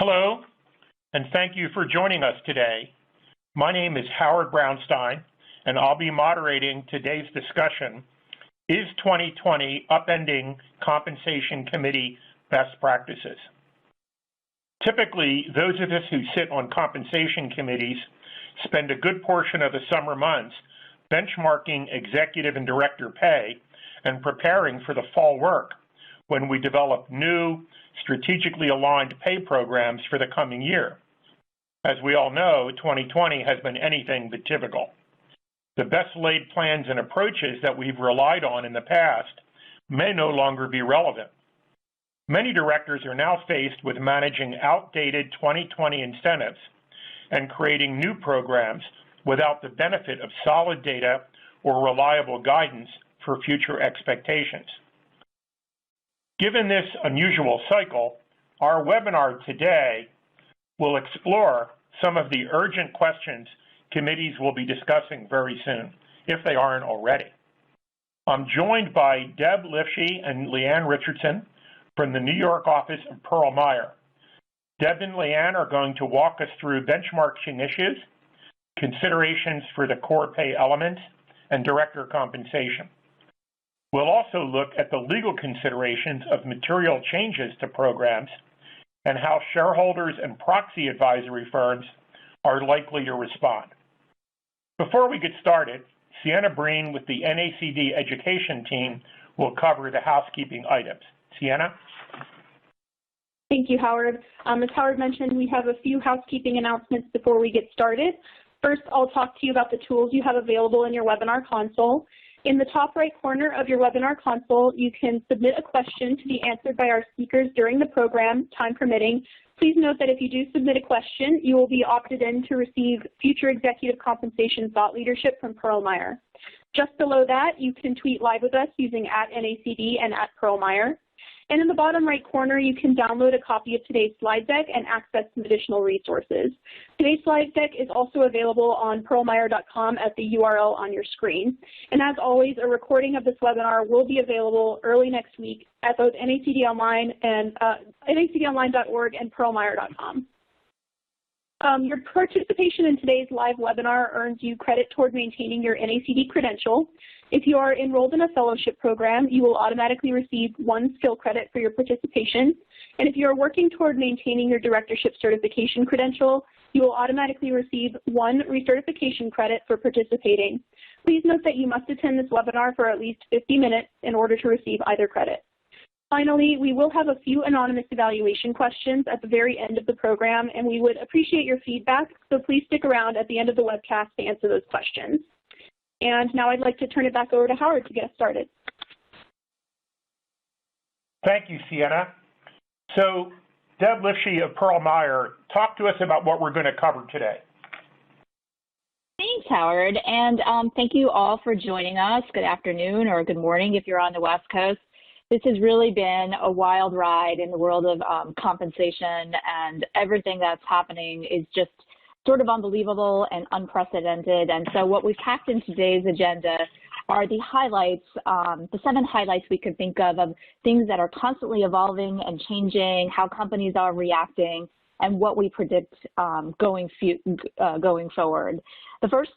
Hello, and thank you for joining us today. My name is Howard Brownstein, and I'll be moderating today's discussion, Is 2020 Upending Compensation Committee Best Practices? Typically, those of us who sit on compensation committees spend a good portion of the summer months benchmarking executive and director pay and preparing for the fall work when we develop new, strategically aligned pay programs for the coming year. As we all know, 2020 has been anything but typical. The best laid plans and approaches that we've relied on in the past may no longer be relevant. Many directors are now faced with managing outdated 2020 incentives and creating new programs without the benefit of solid data or reliable guidance for future expectations. Given this unusual cycle, our webinar today will explore some of the urgent questions committees will be discussing very soon, if they aren't already. I'm joined by Deb Lifshie and Leanne Richardson from the New York office of Pearl Meyer. Deb and Leanne are going to walk us through benchmarking issues, considerations for the core pay elements, and director compensation. We'll also look at the legal considerations of material changes to programs and how shareholders and proxy advisory firms are likely to respond. Before we get started, Sienna Breen with the NACD education team will cover the housekeeping items. Sienna? Thank you, Howard. As Howard mentioned, we have a few housekeeping announcements before we get started. First, I'll talk to you about the tools you have available in your webinar console. In the top right corner of your webinar console, you can submit a question to be answered by our speakers during the program, time permitting. Please note that if you do submit a question, you will be opted in to receive future executive compensation thought leadership from Pearl Meyer. Just below that, you can tweet live with us using @NACD and @PearlMeyer. And in the bottom right corner, you can download a copy of today's slide deck and access some additional resources. Today's slide deck is also available on pearlmeyer.com at the URL on your screen. And as always, a recording of this webinar will be available early next week at both NACD Online and nacdonline.org and pearlmeyer.com. Your participation in today's live webinar earns you credit toward maintaining your NACD credential. If you are enrolled in a fellowship program, you will automatically receive 1 skill credit for your participation. And if you are working toward maintaining your directorship certification credential, you will automatically receive 1 recertification credit for participating. Please note that you must attend this webinar for at least 50 minutes in order to receive either credit. Finally, we will have a few anonymous evaluation questions at the very end of the program, and we would appreciate your feedback, so please stick around at the end of the webcast to answer those questions. And now I'd like to turn it back over to Howard to get us started. Thank you, Sienna. So, Deb Lifshie of Pearl Meyer, talk to us about what we're going to cover today. Thanks, Howard, and thank you all for joining us. Good afternoon or good morning if you're on the West Coast. This has really been a wild ride in the world of compensation, and everything that's happening is just sort of unbelievable and unprecedented. And so what we've packed in today's agenda are the highlights, the 7 highlights we could think of things that are constantly evolving and changing, how companies are reacting, and what we predict going forward. The first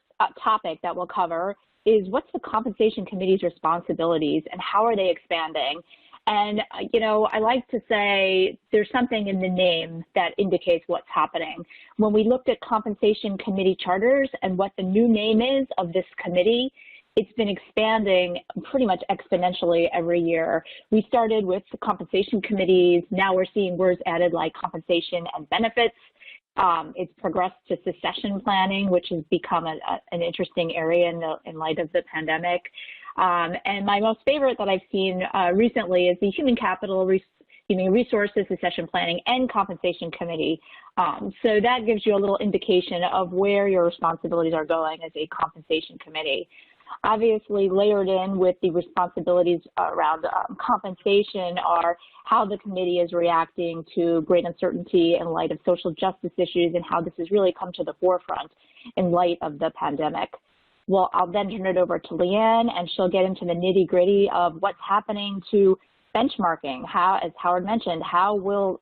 topic that we'll cover is what's the compensation committee's responsibilities and how are they expanding? And, you know, I like to say there's something in the name that indicates what's happening. When we looked at compensation committee charters and what the new name is of this committee, it's been expanding pretty much exponentially every year. We started with the compensation committees. Now we're seeing words added like compensation and benefits. It's progressed to succession planning, which has become an interesting area in light of the pandemic. And my most favorite that I've seen recently is the Human Capital, Human Resources, Succession Planning, and Compensation Committee. So that gives you a little indication of where your responsibilities are going as a compensation committee. Obviously, layered in with the responsibilities around compensation are how the committee is reacting to great uncertainty in light of social justice issues and how this has really come to the forefront in light of the pandemic. Well, I'll then turn it over to Leanne, and she'll get into the nitty-gritty of what's happening to benchmarking. How, as Howard mentioned, how will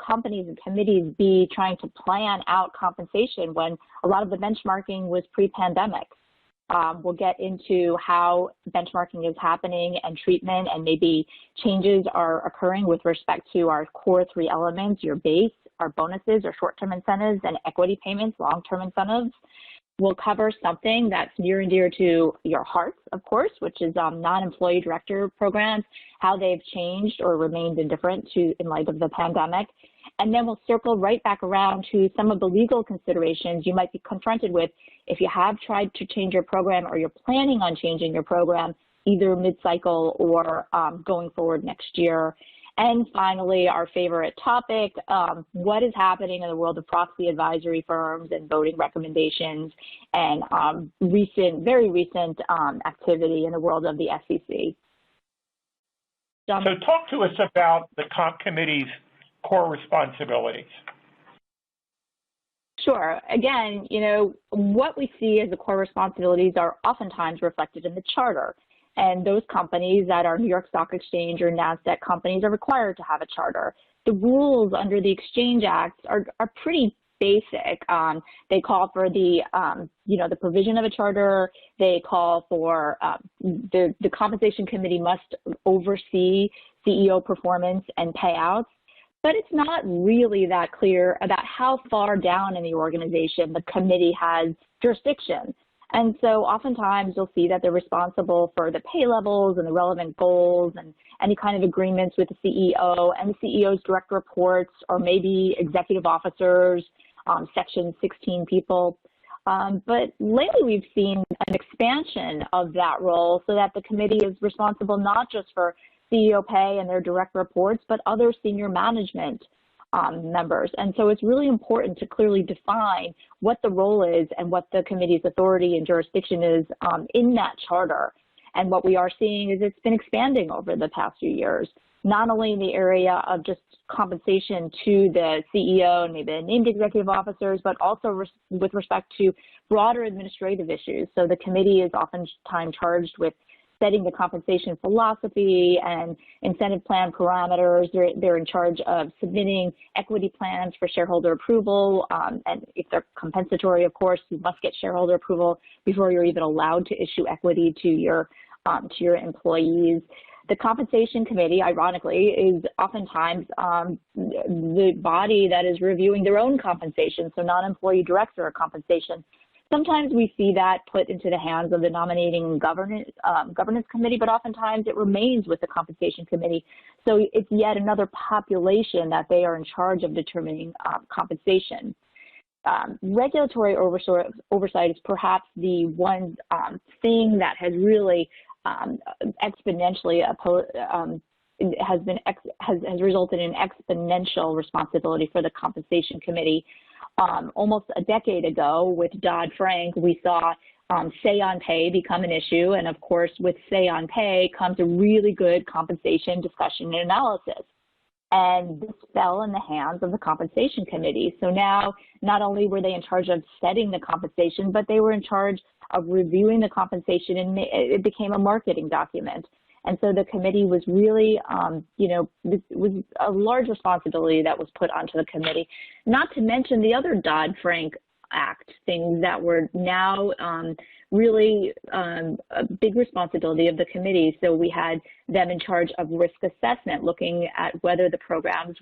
companies and committees be trying to plan out compensation when a lot of the benchmarking was pre-pandemic? We'll get into how benchmarking is happening and treatment, and maybe changes are occurring with respect to our core 3 elements, your base, our bonuses, or short-term incentives, and equity payments, long-term incentives. We'll cover something that's near and dear to your hearts, of course, which is non-employee director programs, how they've changed or remained indifferent in light of the pandemic. And then we'll circle right back around to some of the legal considerations you might be confronted with if you have tried to change your program or you're planning on changing your program, either mid-cycle or going forward next year. And finally, our favorite topic, what is happening in the world of proxy advisory firms and voting recommendations and very recent activity in the world of the SEC. So talk to us about the comp committee's core responsibilities. Sure. Again, you know, what we see as the core responsibilities are oftentimes reflected in the charter. And those companies that are New York Stock Exchange or NASDAQ companies are required to have a charter. The rules under the Exchange Act are pretty basic. They call for the provision of a charter. They call for the compensation committee must oversee CEO performance and payouts. But it's not really that clear about how far down in the organization the committee has jurisdiction. And so oftentimes you'll see that they're responsible for the pay levels and the relevant goals and any kind of agreements with the CEO and the CEO's direct reports, or maybe executive officers, Section 16 people. But lately we've seen an expansion of that role so that the committee is responsible not just for CEO pay and their direct reports, but other senior management members. And so it's really important to clearly define what the role is and what the committee's authority and jurisdiction is in that charter. And what we are seeing is it's been expanding over the past few years, not only in the area of just compensation to the CEO and maybe the named executive officers, but also with respect to broader administrative issues. So the committee is oftentimes charged with setting the compensation philosophy and incentive plan parameters. They're in charge of submitting equity plans for shareholder approval. And if they're compensatory, of course, you must get shareholder approval before you're even allowed to issue equity to your employees. The compensation committee, ironically, is oftentimes the body that is reviewing their own compensation, so non-employee director compensation. Sometimes we see that put into the hands of the nominating governance committee, but oftentimes it remains with the compensation committee. So it's yet another population that they are in charge of determining compensation. Regulatory oversight is perhaps the one thing that has really exponentially has resulted in exponential responsibility for the compensation committee. Almost a decade ago with Dodd-Frank, we saw say on pay become an issue. And of course, with say on pay comes a really good compensation discussion and analysis. And this fell in the hands of the compensation committee. So now, not only were they in charge of setting the compensation, but they were in charge of reviewing the compensation, and it became a marketing document. And so the committee was really, it was a large responsibility that was put onto the committee, not to mention the other Dodd-Frank Act things that were now really a big responsibility of the committee. So we had them in charge of risk assessment, looking at whether the programs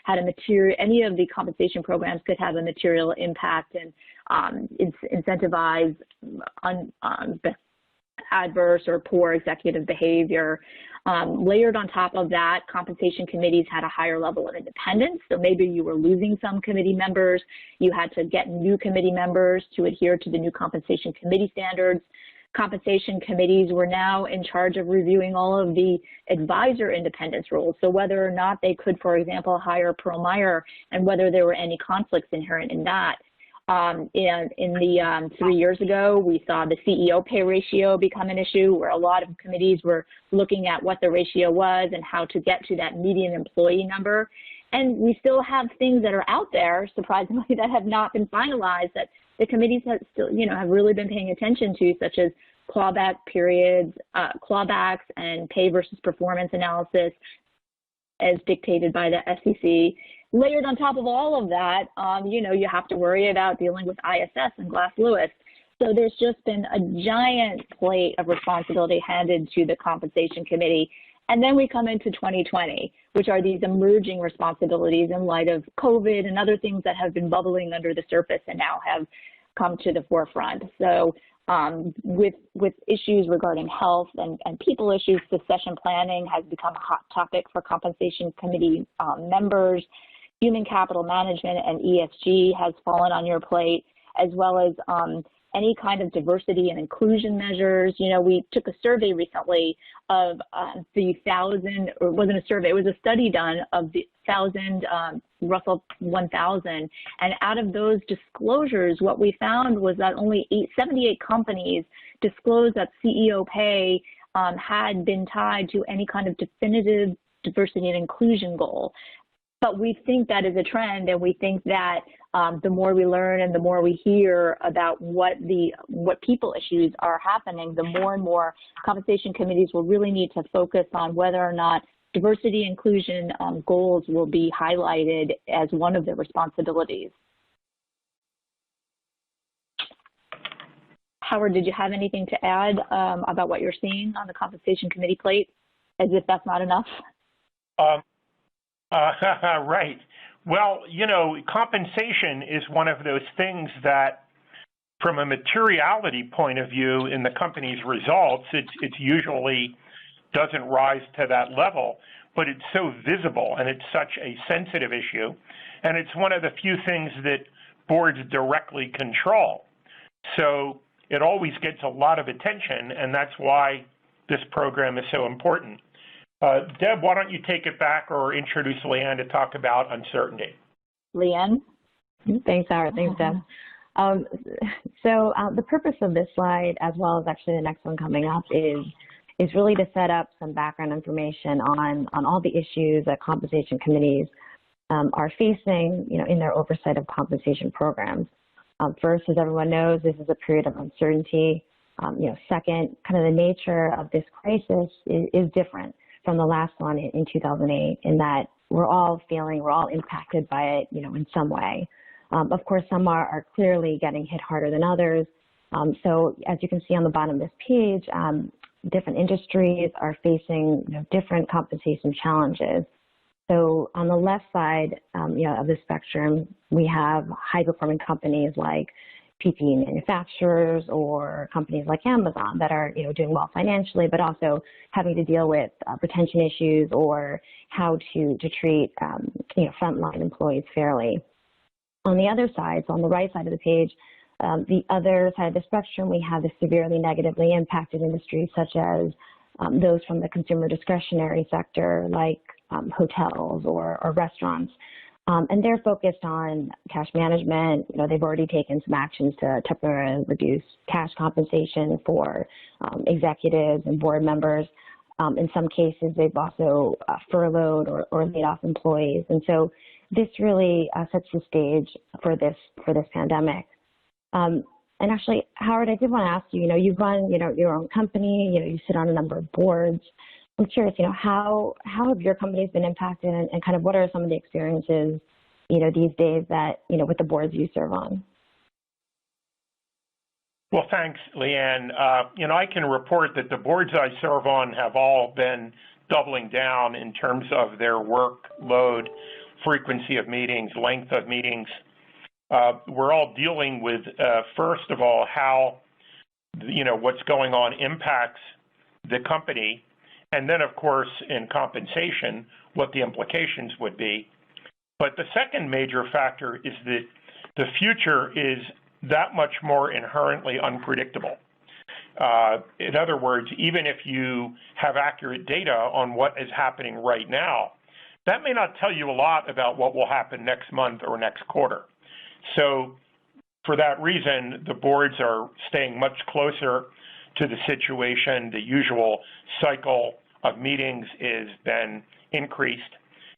had a material, any of the compensation programs could have a material impact and incentivize adverse or poor executive behavior. Layered on top of that, compensation committees had a higher level of independence. So maybe you were losing some committee members. You had to get new committee members to adhere to the new compensation committee standards. Compensation committees were now in charge of reviewing all of the advisor independence rules. So whether or not they could, for example, hire Perlmeyer and whether there were any conflicts inherent in that. In the 3 years ago, we saw the CEO pay ratio become an issue where a lot of committees were looking at what the ratio was and how to get to that median employee number. And we still have things that are out there, surprisingly, that have not been finalized that the committees have still, have really been paying attention to, such as clawback periods, clawbacks and pay versus performance analysis as dictated by the SEC. Layered on top of all of that, you know, you have to worry about dealing with ISS and Glass Lewis. So there's just been a giant plate of responsibility handed to the Compensation Committee. And then we come into 2020, which are these emerging responsibilities in light of COVID and other things that have been bubbling under the surface and now have come to the forefront. So with issues regarding health and people issues, succession planning has become a hot topic for Compensation Committee members. Human capital management and ESG has fallen on your plate, as well as any kind of diversity and inclusion measures. You know, we took a survey recently of the 1,000, or it wasn't a survey, it was a study done of the 1,000 Russell 1000. And out of those disclosures, what we found was that only 78 companies disclosed that CEO pay had been tied to any kind of definitive diversity and inclusion goal. But we think that is a trend, and we think that the more we learn and the more we hear about what people issues are happening, the more and more compensation committees will really need to focus on whether or not diversity inclusion goals will be highlighted as one of their responsibilities. Howard, did you have anything to add about what you're seeing on the compensation committee plate, as if that's not enough? Right. Well, you know, compensation is one of those things that, from a materiality point of view in the company's results, it usually doesn't rise to that level, but it's so visible and it's such a sensitive issue, and it's one of the few things that boards directly control. So it always gets a lot of attention, and that's why this program is so important. Deb, why don't you take it back or introduce Leanne to talk about uncertainty? Leanne? Thanks, Howard. Thanks, Deb. The purpose of this slide, as well as actually the next one coming up, is really to set up some background information on all the issues that compensation committees are facing, you know, in their oversight of compensation programs. First, as everyone knows, this is a period of uncertainty. You know, second, kind of the nature of this crisis is different from the last one in 2008, in that we're all impacted by it, you know, in some way. Of course, some are clearly getting hit harder than others. So as you can see on the bottom of this page, different industries are facing, you know, different compensation challenges. So on the left side, you know, of the spectrum, we have high-performing companies like PPE manufacturers or companies like Amazon that are, you know, doing well financially, but also having to deal with retention issues or how to treat, you know, frontline employees fairly. On the other side, so on the right side of the page, the other side of the spectrum, we have the severely negatively impacted industries, such as those from the consumer discretionary sector, like hotels or restaurants. And they're focused on cash management. You know, they've already taken some actions to temporarily reduce cash compensation for executives and board members. In some cases, they've also furloughed or laid off employees. And so this really sets the stage for this pandemic. And actually, Howard, I did want to ask you, you know, you run, you know, your own company, you know, you sit on a number of boards. I'm curious, you know, how have your companies been impacted, and kind of what are some of the experiences, you know, these days that, you know, with the boards you serve on? Well, thanks, Leanne. You know, I can report that the boards I serve on have all been doubling down in terms of their workload, frequency of meetings, length of meetings. We're all dealing with, first of all, how, you know, what's going on impacts the company. And then, of course, in compensation, what the implications would be. But the second major factor is that the future is that much more inherently unpredictable. In other words, even if you have accurate data on what is happening right now, that may not tell you a lot about what will happen next month or next quarter. So for that reason, the boards are staying much closer to the situation. The usual cycle of meetings has been increased,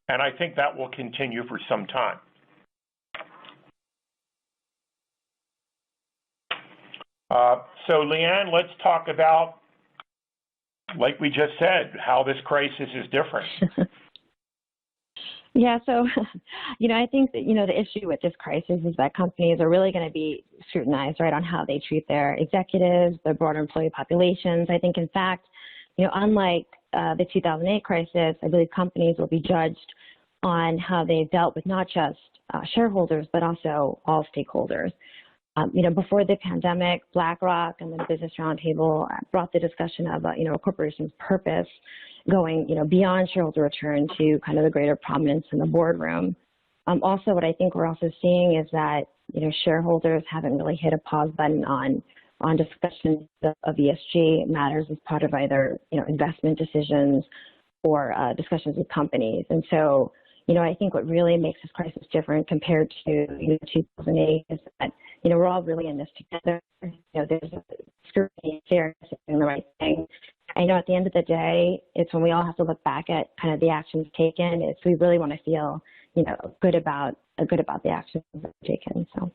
and I think that will continue for some time. So Leanne, let's talk about, like we just said, how this crisis is different. Yeah, so, I think that, the issue with this crisis is that companies are really going to be scrutinized, right, on how they treat their executives, their broader employee populations. I think, in fact, unlike the 2008 crisis, I believe companies will be judged on how they've dealt with not just shareholders, but also all stakeholders. Before the pandemic, BlackRock and the Business Roundtable brought the discussion of, a corporation's purpose going, beyond shareholder return to kind of the greater prominence in the boardroom. Also, what I think we're also seeing is that, shareholders haven't really hit a pause button on discussions of ESG matters as part of either, investment decisions or discussions with companies. And so, I think what really makes this crisis different compared to 2008 is that, we're all really in this together. There's a scrutiny, fairness, doing the right thing. I know at the end of the day, it's when we all have to look back at kind of the actions taken. It's we really want to feel, good about the actions that are taken. So.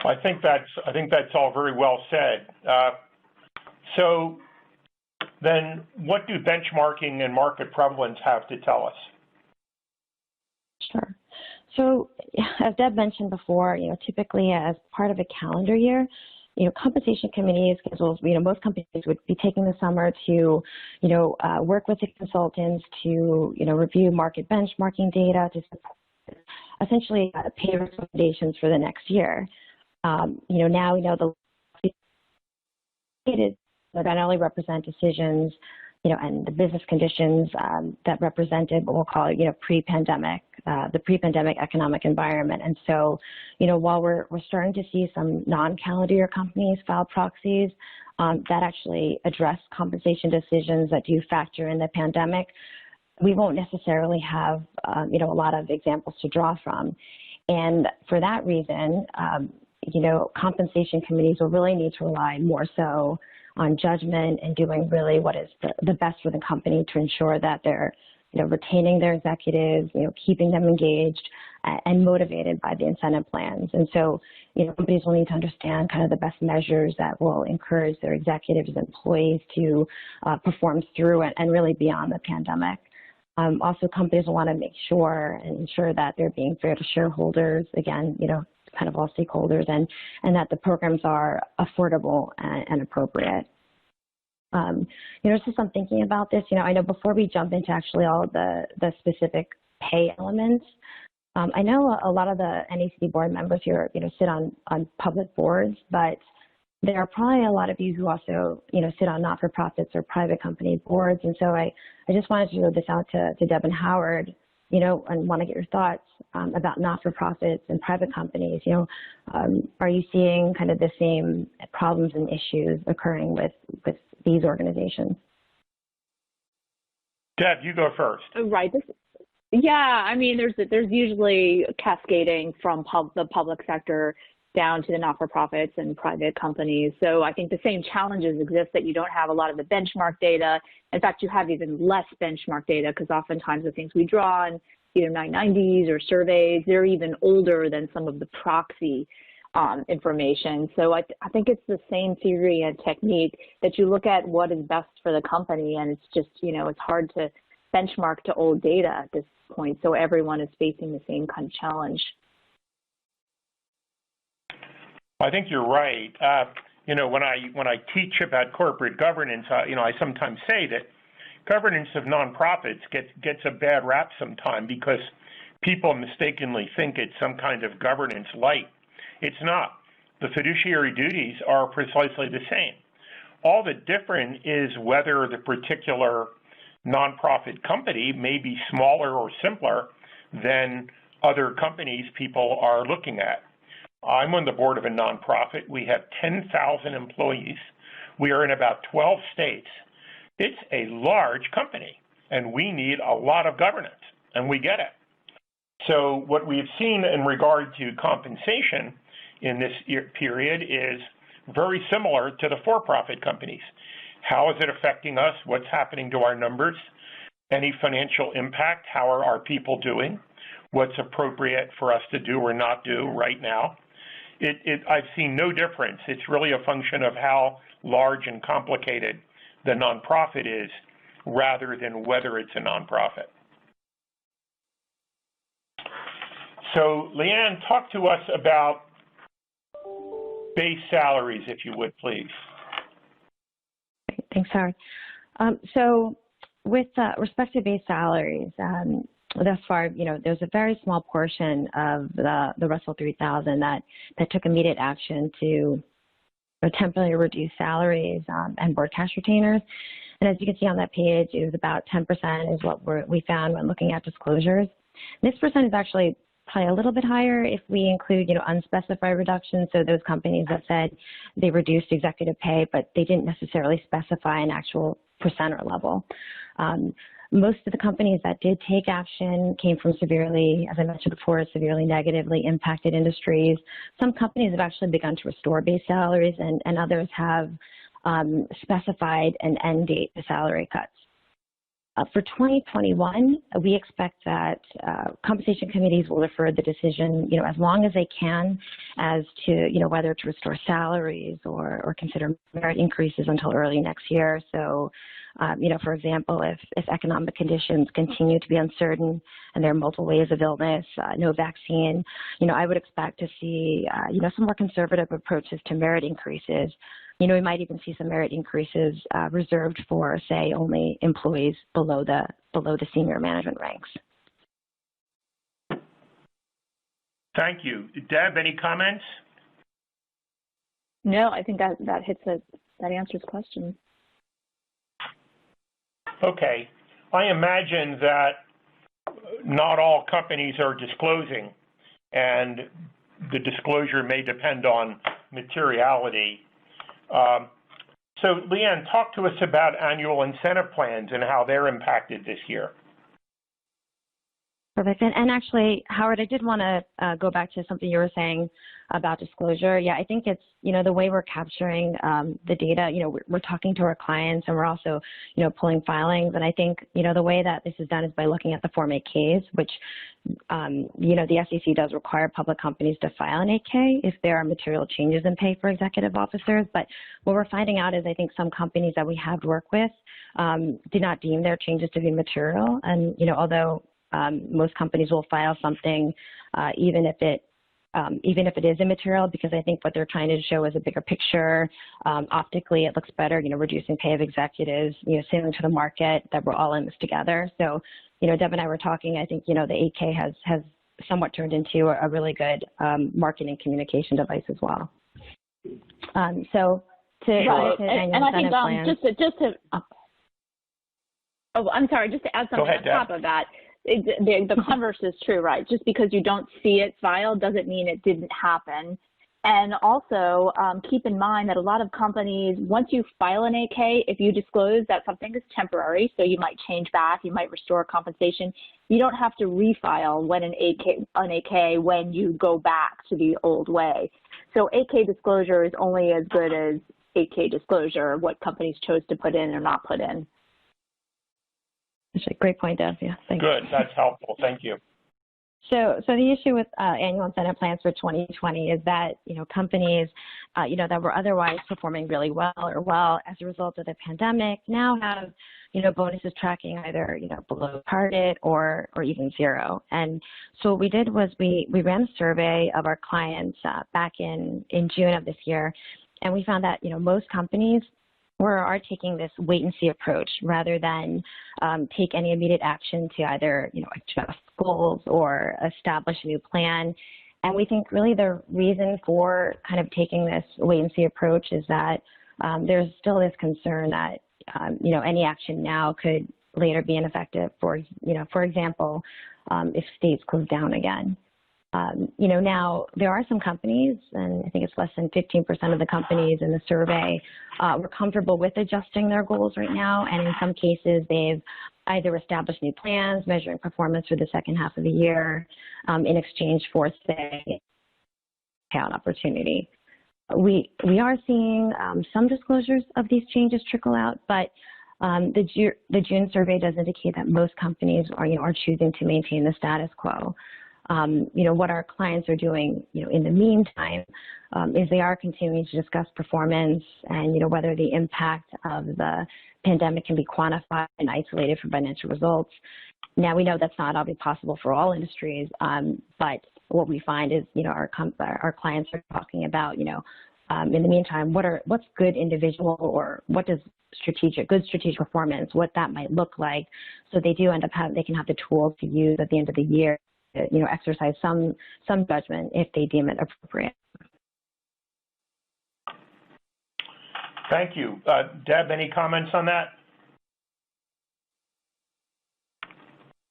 I think that's all very well said. So then, what do benchmarking and market prevalence have to tell us? Sure. So, as Deb mentioned before, typically as part of a calendar year, compensation committees, most companies would be taking the summer to, work with the consultants to, review market benchmarking data to support, essentially pay recommendations for the next year. Now we know the not only represent decisions, and the business conditions that represented what we'll call, pre-pandemic, the pre-pandemic economic environment. And so, while we're starting to see some non-calendar year companies file proxies that actually address compensation decisions that do factor in the pandemic, we won't necessarily have, a lot of examples to draw from. And for that reason, compensation committees will really need to rely more so on judgment and doing really what is the best for the company to ensure that they're, retaining their executives, keeping them engaged and motivated by the incentive plans. And so, companies will need to understand kind of the best measures that will encourage their executives and employees to perform through and really beyond the pandemic. Also, companies will want to make sure and ensure that they're being fair to shareholders, again, kind of all stakeholders, and that the programs are affordable and appropriate. Since I'm thinking about this, I know before we jump into actually all of the specific pay elements, I know a lot of the NACD board members here, sit on public boards, but there are probably a lot of you who also, sit on not-for-profits or private company boards. And so I just wanted to throw this out to Deb and Howard, and want to get your thoughts about not-for-profits and private companies. Are you seeing kind of the same problems and issues occurring with these organizations? Deb, you go first. Right. Yeah, I mean, there's usually cascading from the public sector down to the not-for-profits and private companies. So I think the same challenges exist, that you don't have a lot of the benchmark data. In fact, you have even less benchmark data, because oftentimes the things we draw on, either 990s or surveys, they're even older than some of the proxy information. So I think it's the same theory and technique, that you look at what is best for the company, and it's just, it's hard to benchmark to old data at this point. So everyone is facing the same kind of challenge. I think you're right. When I teach about corporate governance, I sometimes say that governance of nonprofits gets a bad rap sometime, because people mistakenly think it's some kind of governance light. It's not. The fiduciary duties are precisely the same. All the different is whether the particular nonprofit company may be smaller or simpler than other companies people are looking at. I'm on the board of a nonprofit. We have 10,000 employees. We are in about 12 states. It's a large company, and we need a lot of governance, and we get it. So what we've seen in regard to compensation in this period is very similar to the for-profit companies. How is it affecting us? What's happening to our numbers? Any financial impact? How are our people doing? What's appropriate for us to do or not do right now? I've seen no difference. It's really a function of how large and complicated the nonprofit is rather than whether it's a nonprofit. So, Leanne, talk to us about base salaries, if you would, please. Thanks, Howard. So with respect to base salaries, thus far, there's a very small portion of the Russell 3000 that took immediate action to temporarily reduce salaries and board cash retainers. And as you can see on that page, it was about 10% is what we found when looking at disclosures. This percent is actually probably a little bit higher if we include, unspecified reductions. So those companies that said they reduced executive pay, but they didn't necessarily specify an actual percent or level. Most of the companies that did take action came from severely, as I mentioned before, severely negatively impacted industries. Some companies have actually begun to restore base salaries, and others have specified an end date to salary cuts. For 2021, we expect that compensation committees will defer the decision, as long as they can, as to, whether to restore salaries or consider merit increases until early next year. So, for example, if economic conditions continue to be uncertain and there are multiple waves of illness, no vaccine, I would expect to see, some more conservative approaches to merit increases. We might even see some merit increases reserved for, say, only employees below the senior management ranks. Thank you. Deb, any comments? No, I think that hits that answers the question. Okay. I imagine that not all companies are disclosing, and the disclosure may depend on materiality. So, Leanne, talk to us about annual incentive plans and how they're impacted this year. Perfect. And actually, Howard, I did want to go back to something you were saying about disclosure. Yeah, I think it's, the way we're capturing the data, we're talking to our clients and we're also, pulling filings. And I think, the way that this is done is by looking at the Form 8Ks, which, the SEC does require public companies to file an 8K if there are material changes in pay for executive officers. But what we're finding out is I think some companies that we have worked with do not deem their changes to be material. And, although most companies will file something even if it is immaterial, because I think what they're trying to show is a bigger picture. Optically, it looks better, reducing pay of executives, signaling to the market that we're all in this together. So, Deb and I were talking, I think, the 8K has somewhat turned into a really good marketing communication device as well. So to and I think just to I'm sorry, just to add something on top of that. The converse is true, right? Just because you don't see it filed doesn't mean it didn't happen. And also keep in mind that a lot of companies, once you file an 8K, if you disclose that something is temporary, so you might change back, you might restore compensation, you don't have to refile when an 8K when you go back to the old way. So 8K disclosure is only as good as 8K disclosure, what companies chose to put in or not put in. Great point, Deb. Yeah, thank you. Good, that's helpful. Thank you. So the issue with annual incentive plans for 2020 is that, companies, that were otherwise performing really well as a result of the pandemic now have, bonuses tracking either, below target or even zero. And so what we did was we ran a survey of our clients back in June of this year, and we found that, most companies are taking this wait-and-see approach rather than take any immediate action to either, adjust goals or establish a new plan. And we think really the reason for kind of taking this wait-and-see approach is that there's still this concern that, any action now could later be ineffective. For example, if states close down again. Now there are some companies, and I think it's less than 15% of the companies in the survey were comfortable with adjusting their goals right now. And in some cases, they've either established new plans, measuring performance for the second half of the year in exchange for, say, payout opportunity. We are seeing some disclosures of these changes trickle out, but the June survey does indicate that most companies are choosing to maintain the status quo. what our clients are doing, in the meantime, is they are continuing to discuss performance and, whether the impact of the pandemic can be quantified and isolated from financial results. Now, we know that's not obviously possible for all industries, but what we find is, our clients are talking about, in the meantime, what's good individual, or what does good strategic performance, what that might look like, so they do end up they can have the tools to use at the end of the year, exercise some judgment if they deem it appropriate. Thank you. Deb, any comments on that?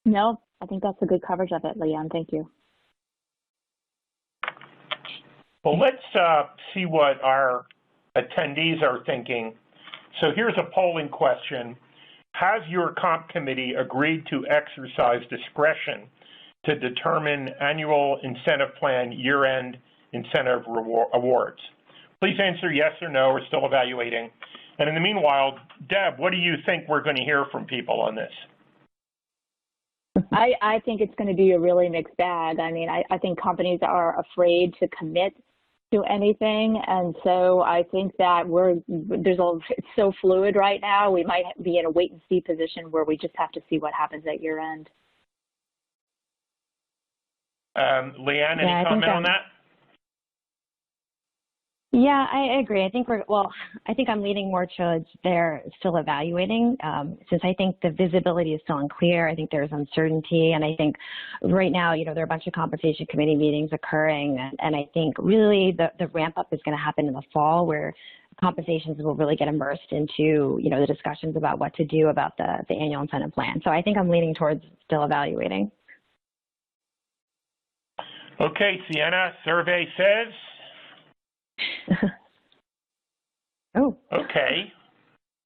No, I think that's a good coverage of it, Leanne. Thank you. Well, let's see what our attendees are thinking. So here's a polling question. Has your comp committee agreed to exercise discretion to determine annual incentive plan year-end incentive awards? Please answer yes or no. We're still evaluating. And in the meanwhile, Deb, what do you think we're going to hear from people on this? I think it's going to be a really mixed bag. I mean, I think companies are afraid to commit to anything, and so I think that it's so fluid right now. We might be in a wait-and-see position where we just have to see what happens at year-end. Leanne, any comment on that? Yeah, I agree. I think I think I'm leaning more towards they're still evaluating, since I think the visibility is still unclear. I think there's uncertainty, and I think right now, there are a bunch of compensation committee meetings occurring, and I think really the ramp up is going to happen in the fall, where compensations will really get immersed into, the discussions about what to do about the annual incentive plan. So I think I'm leaning towards still evaluating. Okay, Sienna, survey says? Oh. Okay.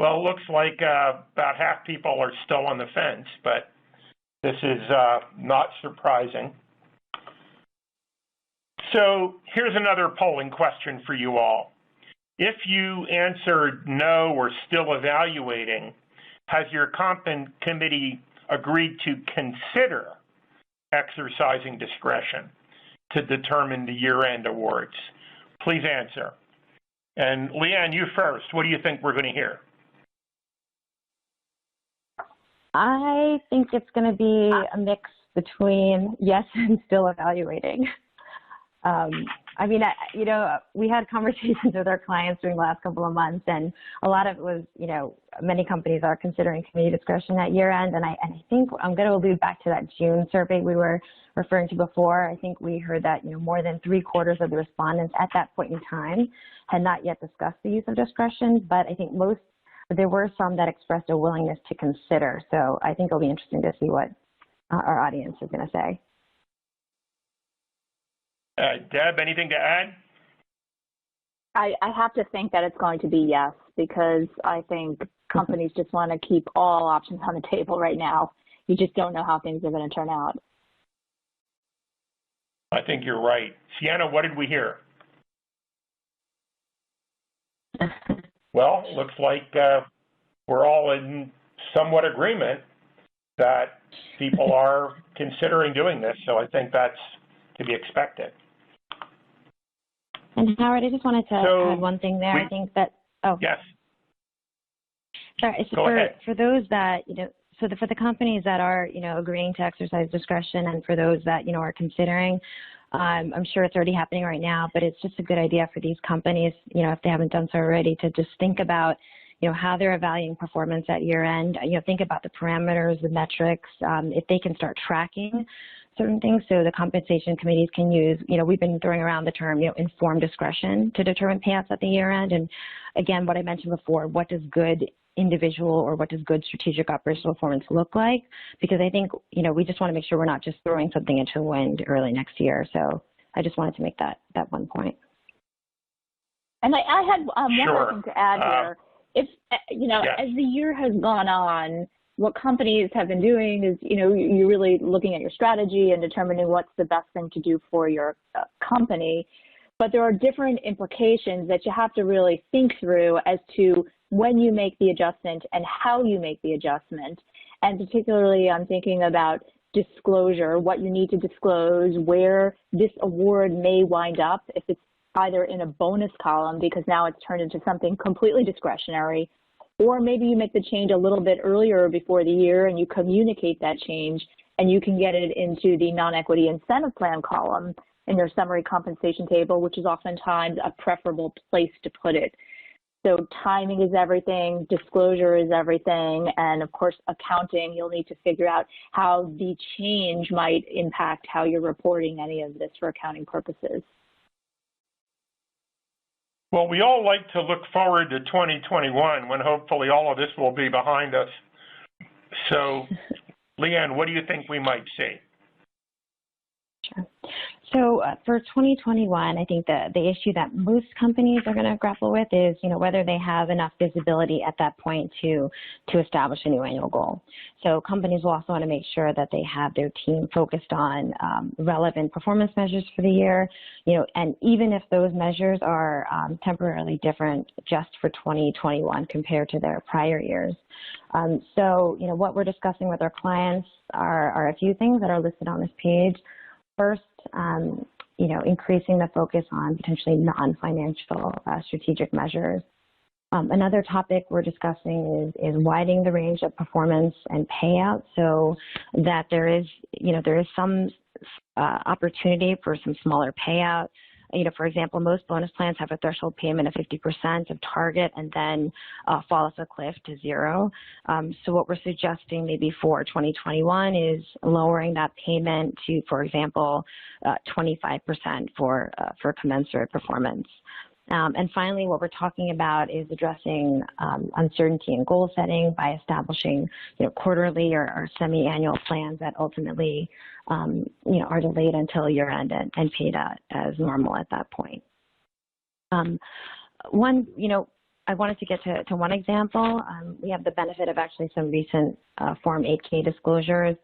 Well, it looks like about half people are still on the fence, but this is not surprising. So here's another polling question for you all. If you answered no or still evaluating, has your comp committee agreed to consider exercising discretion to determine the year-end awards? Please answer. And Leanne, you first. What do you think we're going to hear? I think it's going to be a mix between yes and still evaluating. I mean, we had conversations with our clients during the last couple of months, and a lot of it was, many companies are considering committee discretion at year end. And I think I'm going to allude back to that June survey we were referring to before. I think we heard that, more than 3/4 of the respondents at that point in time had not yet discussed the use of discretion, but I think there were some that expressed a willingness to consider. So I think it'll be interesting to see what our audience is going to say. Deb, anything to add? I have to think that it's going to be yes, because I think companies just want to keep all options on the table right now. You just don't know how things are going to turn out. I think you're right. Sienna, what did we hear? Well, looks like we're all in somewhat agreement that people are considering doing this, so I think that's to be expected. And Howard, I just wanted to add one thing there. I think that, yes. Sorry, for those that, for the companies that are, agreeing to exercise discretion, and for those that, are considering, I'm sure it's already happening right now, but it's just a good idea for these companies, if they haven't done so already, to just think about, how they're evaluating performance at year end. Think about the parameters, the metrics, if they can start tracking certain things, so the compensation committees can use, we've been throwing around the term, informed discretion to determine payouts at the year end. And again, what I mentioned before, what does good individual or what does good strategic operational performance look like? Because I think, we just want to make sure we're not just throwing something into the wind early next year. So I just wanted to make that one point. And I had one Sure. more thing to add here. If, yes. As the year has gone on, what companies have been doing is, you're really looking at your strategy and determining what's the best thing to do for your company. But there are different implications that you have to really think through as to when you make the adjustment and how you make the adjustment. And particularly, I'm thinking about disclosure, what you need to disclose, where this award may wind up, if it's either in a bonus column because now it's turned into something completely discretionary, or maybe you make the change a little bit earlier before the year and you communicate that change and you can get it into the non-equity incentive plan column in your summary compensation table, which is oftentimes a preferable place to put it. So timing is everything, disclosure is everything, and of course accounting, you'll need to figure out how the change might impact how you're reporting any of this for accounting purposes. Well, we all like to look forward to 2021 when hopefully all of this will be behind us. So, Leanne, what do you think we might see? Sure. So for 2021, I think the issue that most companies are going to grapple with is, whether they have enough visibility at that point to establish a new annual goal. So companies will also want to make sure that they have their team focused on relevant performance measures for the year, and even if those measures are temporarily different just for 2021 compared to their prior years. So, what we're discussing with our clients are a few things that are listed on this page. First, increasing the focus on potentially non-financial strategic measures. Another topic we're discussing is widening the range of performance and payout so that there is some opportunity for some smaller payout. For example, most bonus plans have a threshold payment of 50% of target and then fall off a cliff to 0. So what we're suggesting maybe for 2021 is lowering that payment to, for example, 25% for commensurate performance. And finally, what we're talking about is addressing uncertainty in goal setting by establishing, quarterly or semi-annual plans that ultimately, are delayed until year end and paid out as normal at that point. I wanted to get to one example. We have the benefit of actually some recent Form 8K disclosures.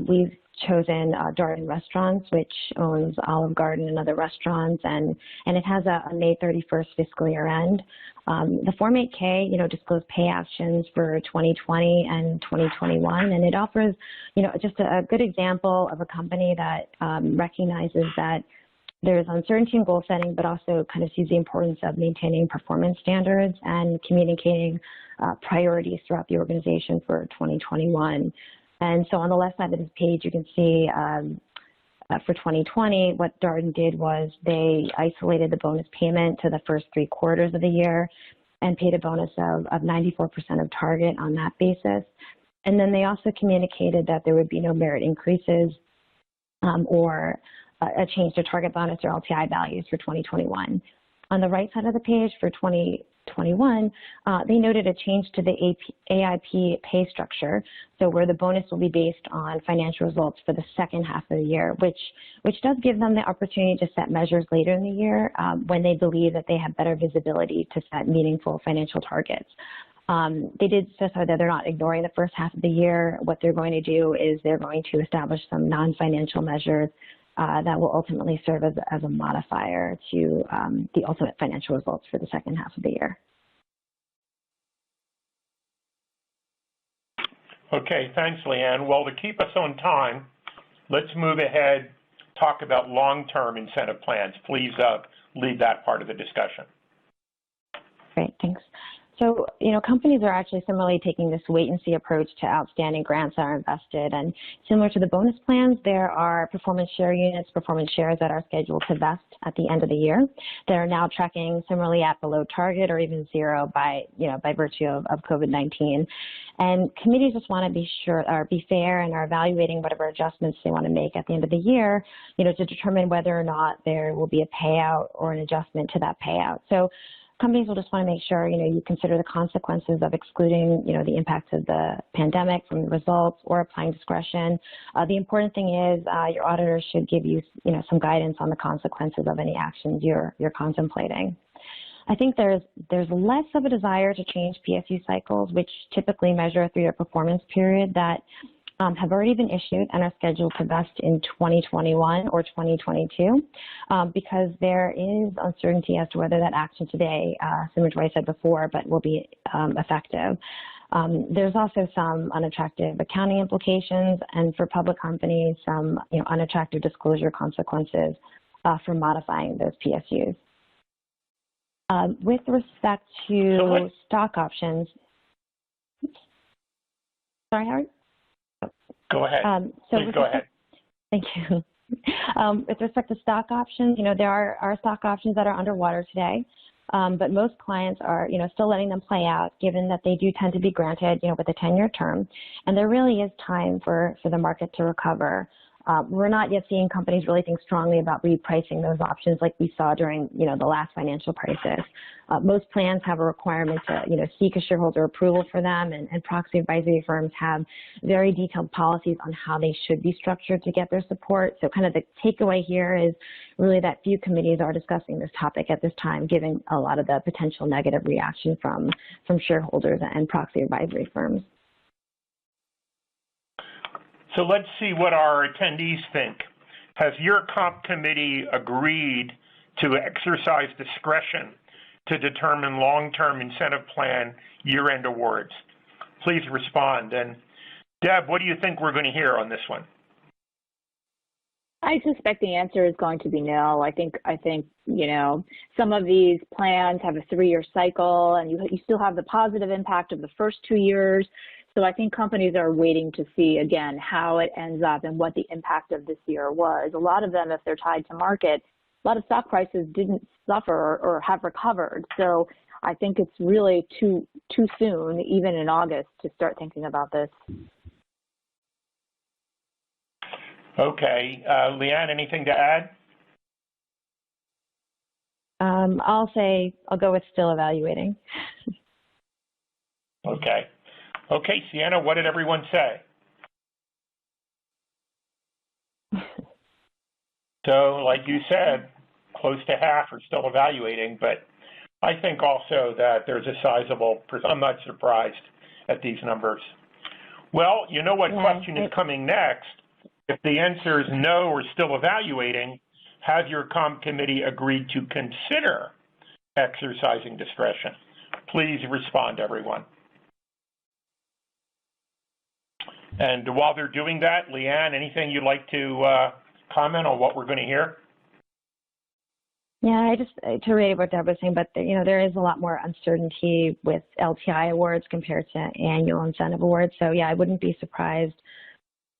We've chosen Darden Restaurants, which owns Olive Garden and other restaurants, and it has a May 31st fiscal year end. The Form 8K, disclosed pay actions for 2020 and 2021, and it offers, just a good example of a company that recognizes that there's uncertainty in goal setting, but also kind of sees the importance of maintaining performance standards and communicating priorities throughout the organization for 2021. And so on the left side of this page, you can see for 2020, what Darden did was they isolated the bonus payment to the first 3 quarters of the year and paid a bonus of 94% of target on that basis. And then they also communicated that there would be no merit increases or a change to target bonus or LTI values for 2021. On the right side of the page for 2021, they noted a change to the AIP pay structure, so where the bonus will be based on financial results for the second half of the year, which does give them the opportunity to set measures later in the year when they believe that they have better visibility to set meaningful financial targets. They did specify that they're not ignoring the first half of the year. What they're going to do is they're going to establish some non-financial measures that will ultimately serve as a modifier to the ultimate financial results for the second half of the year. Okay, thanks, Leanne. Well, to keep us on time, let's move ahead, talk about long-term incentive plans. Please lead that part of the discussion. Great, thanks. So, companies are actually similarly taking this wait-and-see approach to outstanding grants that are invested. And similar to the bonus plans, there are performance share units, performance shares that are scheduled to vest at the end of the year. They're now tracking similarly at below target or even 0 by virtue of COVID-19. And committees just want to be fair and are evaluating whatever adjustments they want to make at the end of the year, to determine whether or not there will be a payout or an adjustment to that payout. So companies will just want to make sure, you consider the consequences of excluding, the impacts of the pandemic from the results or applying discretion. The important thing is your auditors should give you, some guidance on the consequences of any actions you're contemplating. I think there's less of a desire to change PSU cycles, which typically measure a 3-year performance period that have already been issued and are scheduled to vest in 2021 or 2022 because there is uncertainty as to whether that action today, similar to what I said before, but will be effective. There's also some unattractive accounting implications, and for public companies, some unattractive disclosure consequences for modifying those PSUs. With respect to stock options, sorry, Howard? Go ahead. Please go ahead. Thank you. With respect to stock options, there are stock options that are underwater today, but most clients are, still letting them play out, given that they do tend to be granted, with a 10-year term, and there really is time for the market to recover. We're not yet seeing companies really think strongly about repricing those options like we saw during, the last financial crisis. Most plans have a requirement to, seek a shareholder approval for them, and proxy advisory firms have very detailed policies on how they should be structured to get their support. So kind of the takeaway here is really that few committees are discussing this topic at this time, given a lot of the potential negative reaction from shareholders and proxy advisory firms. So let's see what our attendees think. Has your comp committee agreed to exercise discretion to determine long-term incentive plan year-end awards? Please respond. And Deb, what do you think we're going to hear on this one? I suspect the answer is going to be no. I think some of these plans have a 3-year cycle, and you still have the positive impact of the first 2 years. So I think companies are waiting to see, again, how it ends up and what the impact of this year was. A lot of them, if they're tied to market, a lot of stock prices didn't suffer or have recovered. So I think it's really too soon, even in August, to start thinking about this. Okay. Leanne, anything to add? I'll go with still evaluating. Okay. Okay, Sienna, what did everyone say? So, like you said, close to half are still evaluating, but I think also that there's a sizable, I'm not surprised at these numbers. Well, you know what question is coming next? If the answer is no or still evaluating, has your comp committee agreed to consider exercising discretion? Please respond, everyone. And while they're doing that, Leanne, anything you'd like to comment on what we're going to hear? Yeah, to reiterate what Deb was saying, but there is a lot more uncertainty with LTI awards compared to annual incentive awards. So yeah, I wouldn't be surprised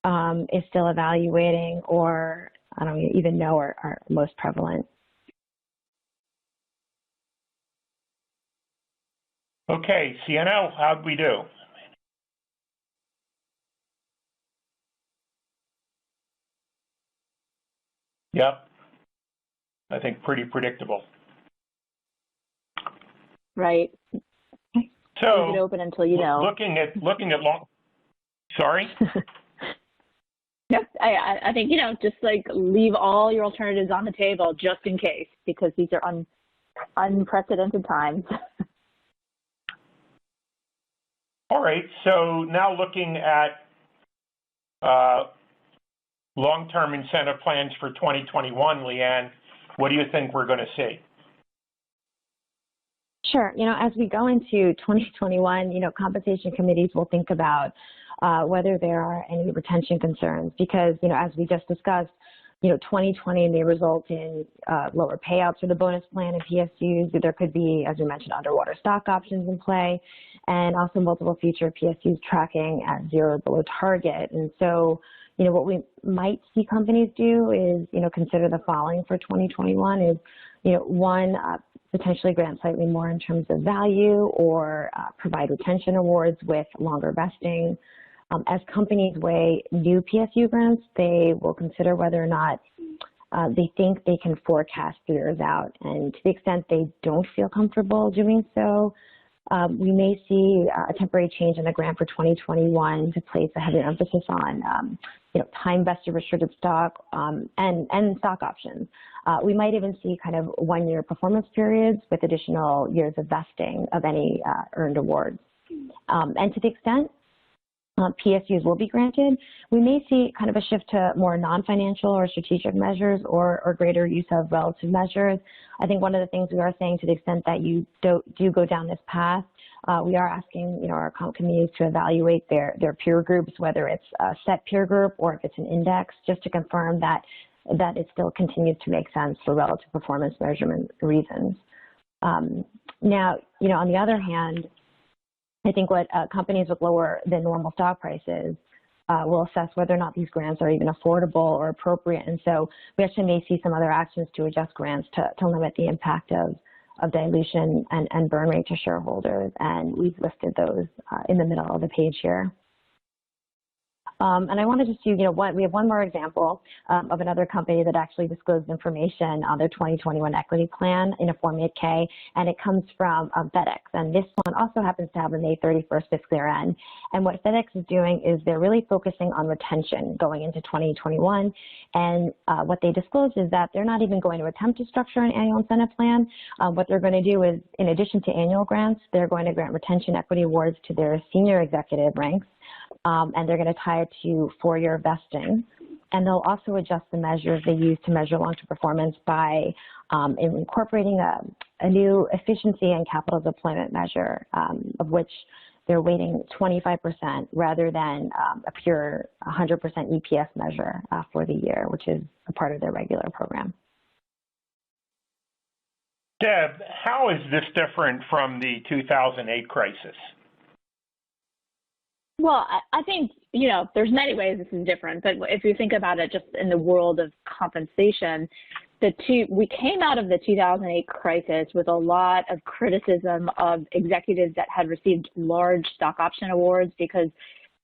if still evaluating or I don't even know are most prevalent. Okay, Sienna, how'd we do? Yep, I think pretty predictable. Right. So leave it open until you know. Looking at long. Sorry. Yep, I think just like leave all your alternatives on the table just in case, because these are unprecedented times. All right. So now looking at long-term incentive plans for 2021, Leanne, what do you think we're going to see? Sure. As we go into 2021, compensation committees will think about whether there are any retention concerns because, as we just discussed, 2020 may result in lower payouts for the bonus plan and PSUs. There could be, as we mentioned, underwater stock options in play, and also multiple future PSUs tracking at zero or below target. And so, what we might see companies do is, consider the following for 2021 is, one, potentially grant slightly more in terms of value or provide retention awards with longer vesting. As companies weigh new PSU grants, they will consider whether or not they think they can forecast 3 years out. And to the extent they don't feel comfortable doing so, we may see a temporary change in the grant for 2021 to place a heavy emphasis on, time-vested restricted stock and stock options. We might even see kind of 1-year performance periods with additional years of vesting of any earned awards. And to the extent PSUs will be granted, we may see kind of a shift to more non-financial or strategic measures or greater use of relative measures. I think one of the things we are saying, to the extent that you do go down this path, We are asking, our committees to evaluate their peer groups, whether it's a set peer group or if it's an index, just to confirm that it still continues to make sense for relative performance measurement reasons. Now, on the other hand, I think what companies with lower than normal stock prices will assess whether or not these grants are even affordable or appropriate. And so we actually may see some other actions to adjust grants to limit the impact of dilution and burn rate to shareholders. And we've listed those in the middle of the page here. And I wanted to see, we have one more example of another company that actually disclosed information on their 2021 equity plan in a Form 8K, and it comes from FedEx. And this one also happens to have a May 31st fiscal year end. And what FedEx is doing is they're really focusing on retention going into 2021. And what they disclosed is that they're not even going to attempt to structure an annual incentive plan. What they're going to do is, in addition to annual grants, they're going to grant retention equity awards to their senior executive ranks. And they're going to tie it to 4-year vesting. And they'll also adjust the measures they use to measure long-term performance by incorporating a new efficiency and capital deployment measure, of which they're weighting 25% rather than a pure 100% EPS measure for the year, which is a part of their regular program. Deb, how is this different from the 2008 crisis? Well, I think, there's many ways this is different, but if you think about it just in the world of compensation, we came out of the 2008 crisis with a lot of criticism of executives that had received large stock option awards because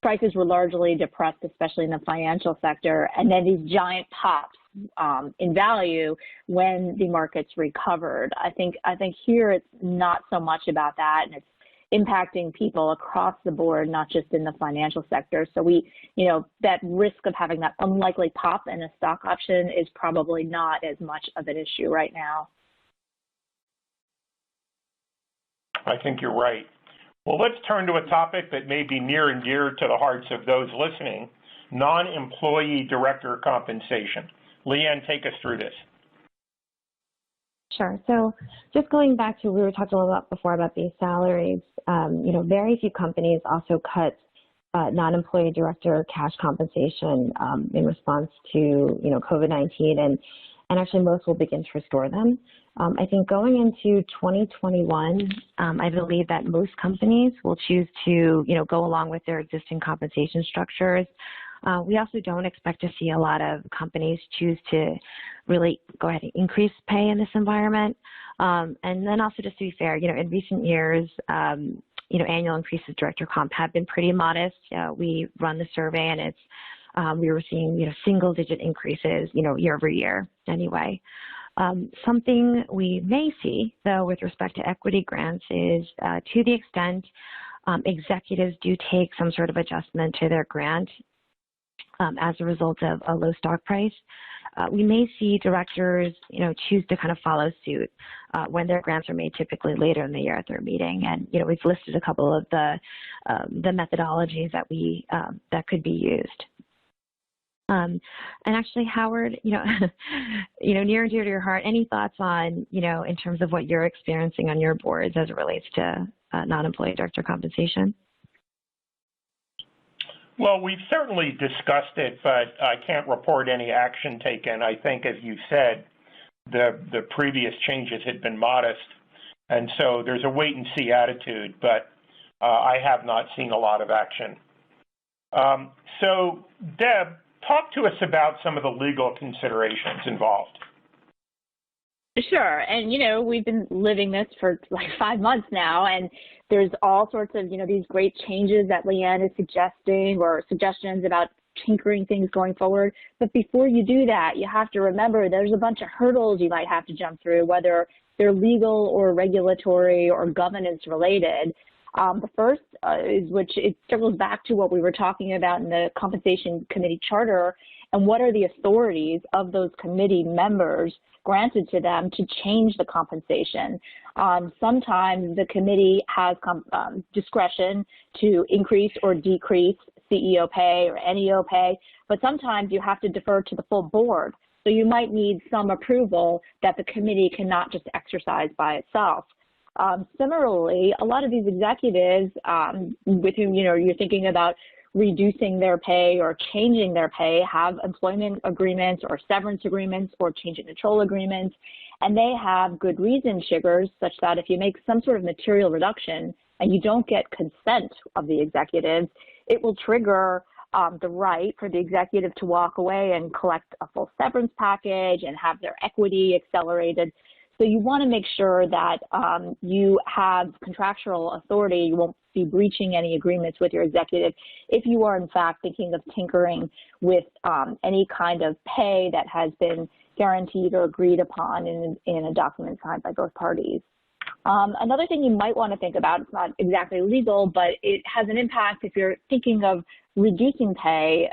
prices were largely depressed, especially in the financial sector, and then these giant pops in value when the markets recovered. I think here it's not so much about that, and it's impacting people across the board, not just in the financial sector. So that risk of having that unlikely pop in a stock option is probably not as much of an issue right now. I think you're right. Well, let's turn to a topic that may be near and dear to the hearts of those listening, non-employee director compensation. Leanne, take us through this. Sure. So just going back to, we were talking a little bit before about base salaries, very few companies also cut non-employee director cash compensation in response to, COVID-19, and actually most will begin to restore them. I think going into 2021, I believe that most companies will choose to, go along with their existing compensation structures. We also don't expect to see a lot of companies choose to really go ahead and increase pay in this environment. And then also, just to be fair, in recent years, annual increases director comp have been pretty modest. We run the survey, and it's we were seeing single-digit increases, year over year anyway. Something we may see, though, with respect to equity grants is to the extent executives do take some sort of adjustment to their grant as a result of a low stock price, we may see directors, choose to kind of follow suit when their grants are made typically later in the year at their meeting. And, we've listed a couple of the methodologies that that could be used. And actually, Howard, near and dear to your heart, any thoughts on, in terms of what you're experiencing on your boards as it relates to non-employee director compensation? Well, we've certainly discussed it, but I can't report any action taken. I think, as you said, the previous changes had been modest, and so there's a wait-and-see attitude, but I have not seen a lot of action. So, Deb, talk to us about some of the legal considerations involved. Sure, and we've been living this for like 5 months now, and there's all sorts of these great changes that Leanne is suggesting, or suggestions about tinkering things going forward. But before you do that, you have to remember there's a bunch of hurdles you might have to jump through, whether they're legal or regulatory or governance related. The first is, which it circles back to what we were talking about in the compensation committee charter, and what are the authorities of those committee members granted to them to change the compensation. Sometimes the committee has discretion to increase or decrease CEO pay or NEO pay, but sometimes you have to defer to the full board. So you might need some approval that the committee cannot just exercise by itself. Similarly, a lot of these executives with whom, you're thinking about reducing their pay or changing their pay have employment agreements or severance agreements or change in control agreements, and they have good reason triggers such that if you make some sort of material reduction and you don't get consent of the executive, it will trigger the right for the executive to walk away and collect a full severance package and have their equity accelerated. So you want to make sure that you have contractual authority. You won't be breaching any agreements with your executive if you are, in fact, thinking of tinkering with any kind of pay that has been guaranteed or agreed upon in a document signed by both parties. Another thing you might want to think about, it's not exactly legal, but it has an impact if you're thinking of reducing pay.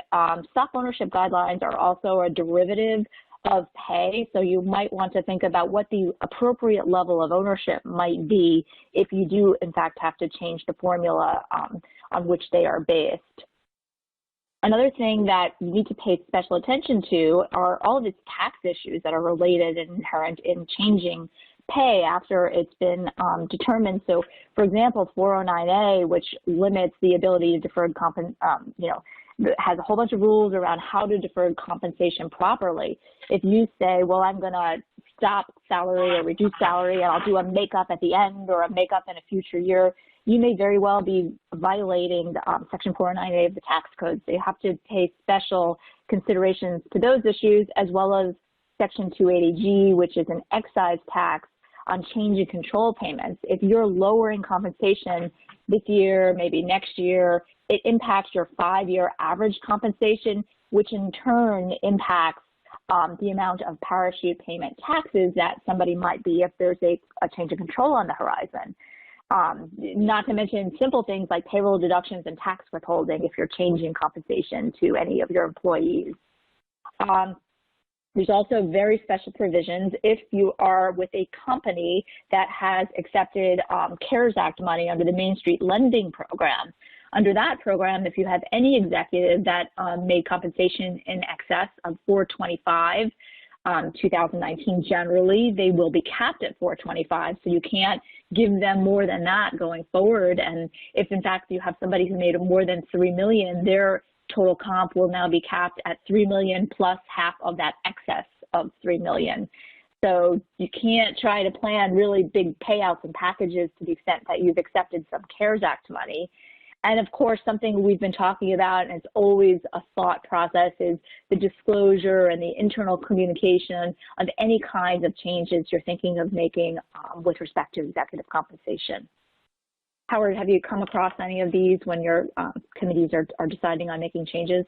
Stock ownership guidelines are also a derivative of pay, so you might want to think about what the appropriate level of ownership might be if you do, in fact, have to change the formula on which they are based. Another thing that you need to pay special attention to are all of its tax issues that are related and inherent in changing pay after it's been determined. So, for example, 409A, which limits the ability to deferred has a whole bunch of rules around how to defer compensation properly. If you say, well, I'm going to stop salary or reduce salary and I'll do a makeup at the end or a makeup in a future year, you may very well be violating the, Section 409A of the tax code. So you have to pay special considerations to those issues, as well as Section 280G, which is an excise tax on change in control payments. If you're lowering compensation this year, maybe next year, it impacts your 5-year average compensation, which in turn impacts the amount of parachute payment taxes that somebody might be if there's a change in control on the horizon. Not to mention simple things like payroll deductions and tax withholding if you're changing compensation to any of your employees. There's also very special provisions if you are with a company that has accepted CARES Act money under the Main Street Lending Program. Under that program, if you have any executive that made compensation in excess of $425, 2019 generally, they will be capped at $425, so you can't give them more than that going forward. And if in fact you have somebody who made more than $3 million, their total comp will now be capped at $3 million plus half of that excess of $3 million. So you can't try to plan really big payouts and packages to the extent that you've accepted some CARES Act money. And of course, something we've been talking about, and it's always a thought process, is the disclosure and the internal communication of any kinds of changes you're thinking of making with respect to executive compensation. Howard, have you come across any of these when your committees are deciding on making changes?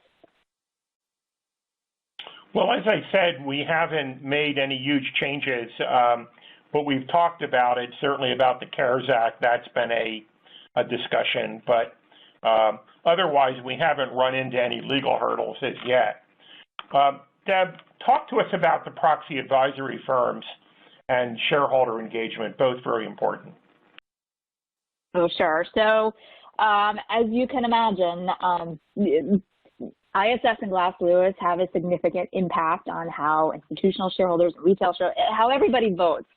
Well, as I said, we haven't made any huge changes. What we've talked about, it's certainly about the CARES Act. That's been a discussion, but otherwise we haven't run into any legal hurdles as yet. Deb, talk to us about the proxy advisory firms and shareholder engagement, both very important. Oh, sure. So as you can imagine, ISS and Glass Lewis have a significant impact on how institutional shareholders, retail shareholders, how everybody votes.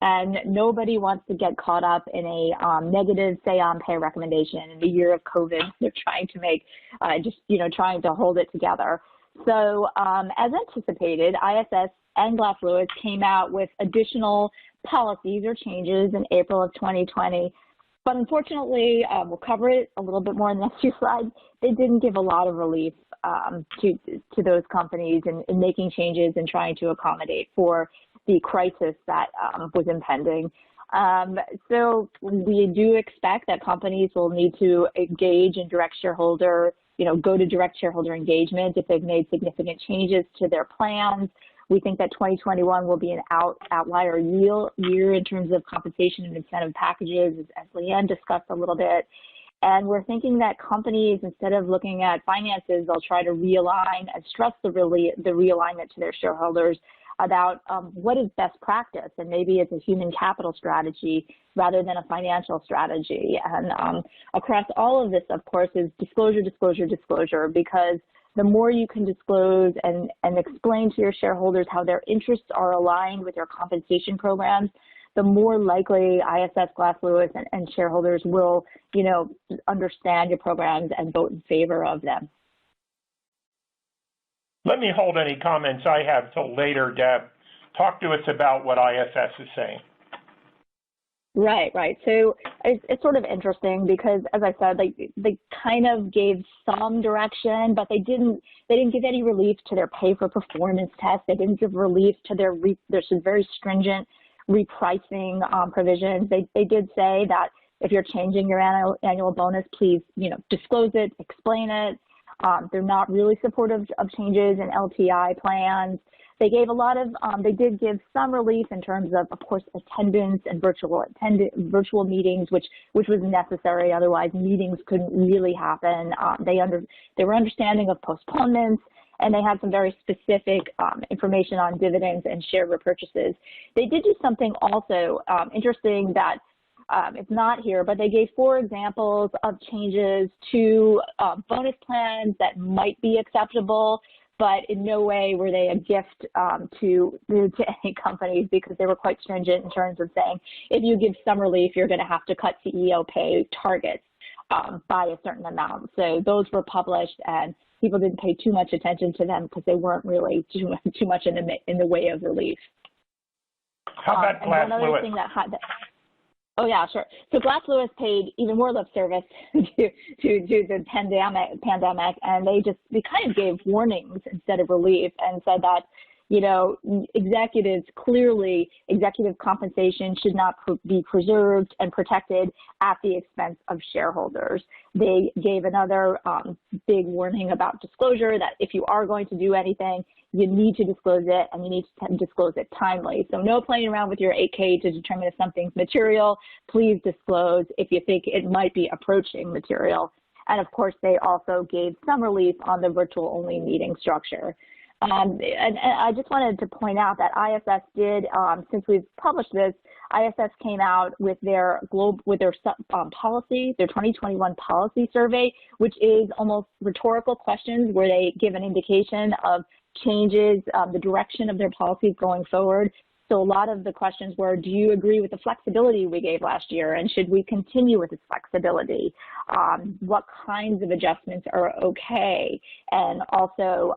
And nobody wants to get caught up in a negative say-on-pay recommendation in the year of COVID. They're trying to make, trying to hold it together. So as anticipated, ISS and Glass Lewis came out with additional policies or changes in April of 2020. But unfortunately, we'll cover it a little bit more in the next few slides. They didn't give a lot of relief to those companies in making changes and trying to accommodate for the crisis that was impending. So we do expect that companies will need to engage in direct shareholder, go to direct shareholder engagement if they've made significant changes to their plans. We think that 2021 will be an outlier year in terms of compensation and incentive packages, as Leanne discussed a little bit. And we're thinking that companies, instead of looking at finances, they'll try to realign and stress the realignment to their shareholders about what is best practice, and maybe it's a human capital strategy rather than a financial strategy. And across all of this, of course, is disclosure, disclosure, disclosure, because the more you can disclose and explain to your shareholders how their interests are aligned with your compensation programs, the more likely ISS, Glass Lewis, and shareholders will, understand your programs and vote in favor of them. Let me hold any comments I have till later, Deb. Talk to us about what ISS is saying. Right. So it's sort of interesting because, as I said, they kind of gave some direction, but they didn't give any relief to their pay for performance test. They didn't give relief to there's some very stringent repricing provisions. They did say that if you're changing your annual bonus, please disclose it, explain it. They're not really supportive of changes in LTI plans. They gave a lot of, they did give some relief in terms of course, attendance and virtual meetings, which was necessary. Otherwise, meetings couldn't really happen. They were understanding of postponements, and they had some very specific information on dividends and share repurchases. They did do something also interesting that it's not here, but they gave 4 examples of changes to bonus plans that might be acceptable, but in no way were they a gift to any companies, because they were quite stringent in terms of saying, if you give some relief, you're going to have to cut CEO pay targets by a certain amount. So those were published, and people didn't pay too much attention to them because they weren't really too much in the way of relief. How about Glass Lewis? Oh yeah, sure. So Glass Lewis paid even more lip service to the pandemic, and they kind of gave warnings instead of relief, and said that executives, clearly executive compensation should not be preserved and protected at the expense of shareholders. They gave another big warning about disclosure, that if you are going to do anything, you need to disclose it, and you need to disclose it timely. So no playing around with your 8K to determine if something's material. Please disclose if you think it might be approaching material. And of course, they also gave some relief on the virtual-only meeting structure. And I just wanted to point out that ISS did, since we've published this, ISS came out with their policy, their 2021 policy survey, which is almost rhetorical questions where they give an indication of changes, the direction of their policies going forward. So a lot of the questions were, do you agree with the flexibility we gave last year, and should we continue with this flexibility? What kinds of adjustments are okay? And also,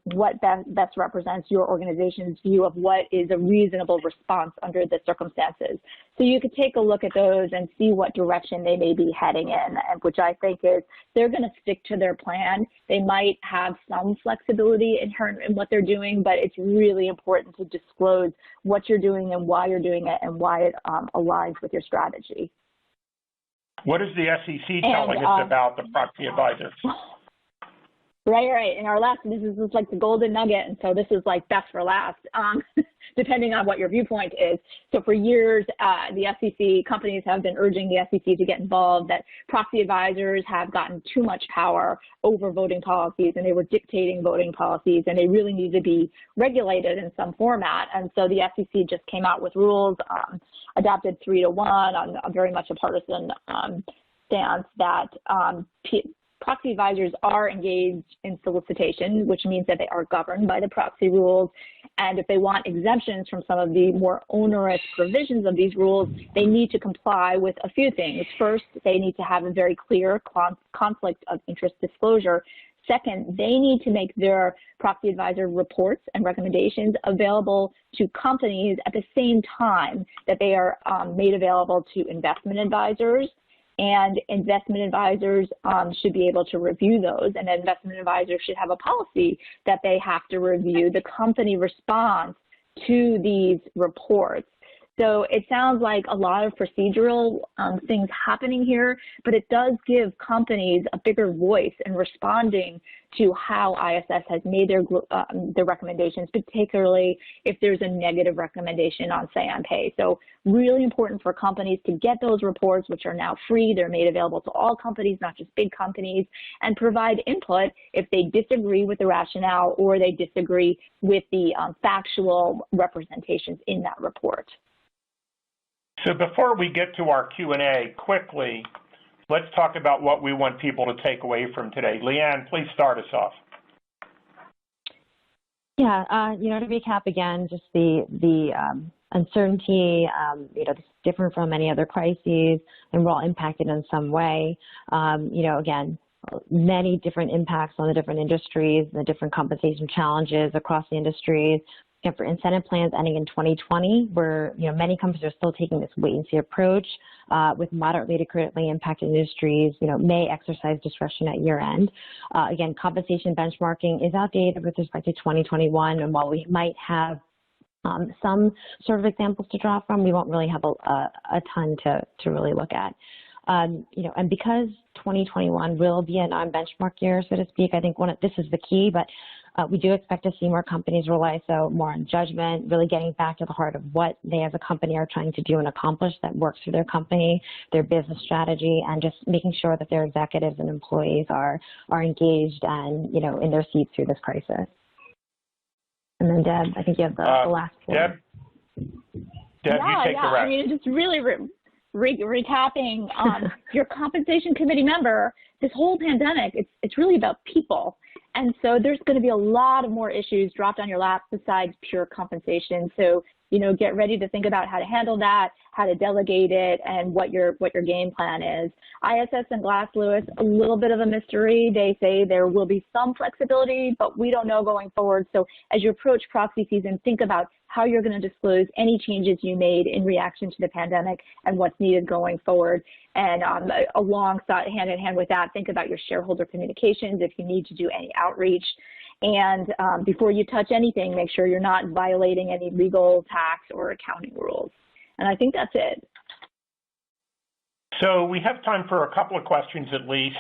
what best represents your organization's view of what is a reasonable response under the circumstances. So you could take a look at those and see what direction they may be heading in, which I think is they're going to stick to their plan. They might have some flexibility inherent in what they're doing, but it's really important to disclose what you're doing and why you're doing it and why it aligns with your strategy. What is the SEC telling us about the proxy advisors? Right. In our last, this is like the golden nugget, and so this is like best for last, depending on what your viewpoint is. So for years, the SEC, companies have been urging the SEC to get involved, that proxy advisors have gotten too much power over voting policies, and they were dictating voting policies, and they really need to be regulated in some format. And so the SEC just came out with rules, adopted 3-1 on very much a partisan stance, that proxy advisors are engaged in solicitation, which means that they are governed by the proxy rules. And if they want exemptions from some of the more onerous provisions of these rules, they need to comply with a few things. First, they need to have a very clear conflict of interest disclosure. Second, they need to make their proxy advisor reports and recommendations available to companies at the same time that they are made available to investment advisors. And investment advisors should be able to review those, and investment advisors should have a policy that they have to review the company response to these reports. So it sounds like a lot of procedural things happening here, but it does give companies a bigger voice in responding to how ISS has made their recommendations, particularly if there's a negative recommendation on say on pay. So really important for companies to get those reports, which are now free. They're made available to all companies, not just big companies, and provide input if they disagree with the rationale or they disagree with the factual representations in that report. So before we get to our Q&A, quickly, let's talk about what we want people to take away from today. Leanne, please start us off. Yeah, to recap again, just the uncertainty. You know, this is different from any other crises, and we're all impacted in some way. You know, again, many different impacts on the different industries, the different compensation challenges across the industries. And for incentive plans ending in 2020, where, you know, many companies are still taking this wait-and-see approach, with moderately to critically impacted industries, you know, may exercise discretion at year-end. Again, compensation benchmarking is outdated with respect to 2021, and while we might have some sort of examples to draw from, we won't really have a ton to really look at. You know, and because 2021 will be a non-benchmark year, so to speak, I think this is the key, but we do expect to see more companies rely more on judgment, really getting back to the heart of what they as a company are trying to do and accomplish that works for their company, their business strategy, and just making sure that their executives and employees are engaged and, you know, in their seats through this crisis. And then Deb, I think you have the last one. Deb, you take the rest. I mean, just really recapping, your compensation committee member, this whole pandemic, it's really about people. And so there's going to be a lot of more issues dropped on your lap besides pure compensation. So, you know, get ready to think about how to handle that, how to delegate it, and what your game plan is. ISS and Glass Lewis, a little bit of a mystery. They say there will be some flexibility, but we don't know going forward. So as you approach proxy season, think about how you're going to disclose any changes you made in reaction to the pandemic and what's needed going forward. And alongside, hand in hand with that, think about your shareholder communications if you need to do any outreach. And before you touch anything, make sure you're not violating any legal, tax, or accounting rules. And I think that's it. So we have time for a couple of questions at least.